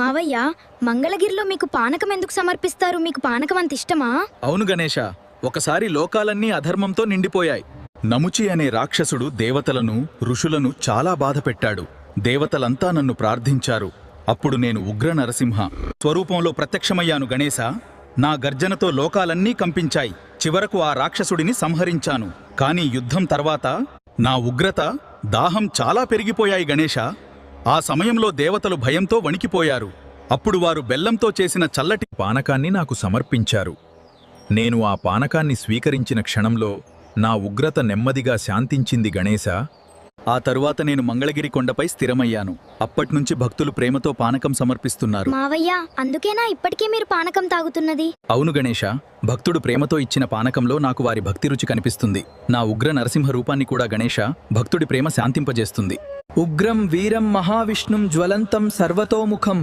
మావయ్య, మంగళగిరిలో మీకు పానకం ఎందుకు సమర్పిస్తారు? మీకు పానకం అంత ఇష్టమా? అవును గణేశ, ఒకసారి లోకాలన్నీ అధర్మంతో నిండిపోయాయి. నముచి అనే రాక్షసుడు దేవతలను, ఋషులను చాలా బాధపెట్టాడు. దేవతలంతా నన్ను ప్రార్థించారు. అప్పుడు నేను ఉగ్ర నరసింహ స్వరూపంలో ప్రత్యక్షమయ్యాను గణేశ. నా గర్జనతో లోకాలన్నీ కంపించాయి. చివరకు ఆ రాక్షసుడిని సంహరించాను. కానీ యుద్ధం తర్వాత నా ఉగ్రత, దాహం చాలా పెరిగిపోయాయి గణేశ. ఆ సమయంలో దేవతలు భయంతో వణికిపోయారు. అప్పుడు వారు బెల్లంతో చేసిన చల్లటి పానకాన్ని నాకు సమర్పించారు. నేను ఆ పానకాన్ని స్వీకరించిన క్షణంలో నా ఉగ్రత నెమ్మదిగా శాంతించింది గణేశ. ఆ తరువాత నేను మంగళగిరి కొండపై స్థిరమయ్యాను. అప్పట్నుంచి భక్తులు ప్రేమతో పానకం సమర్పిస్తున్నారు. మావయ్య, అందుకేనా ఇప్పటికీ మీరు పానకం తాగుతున్నది? అవును గణేశ, భక్తుడు ప్రేమతో ఇచ్చిన పానకంలో నాకు వారి భక్తి రుచి కనిపిస్తుంది. నా ఉగ్ర నరసింహ రూపాన్ని కూడా గణేశ, భక్తుడి ప్రేమ శాంతింపజేస్తుంది. ఉగ్రం వీరం మహావిష్ణుం జ్వలంతం సర్వతోముఖం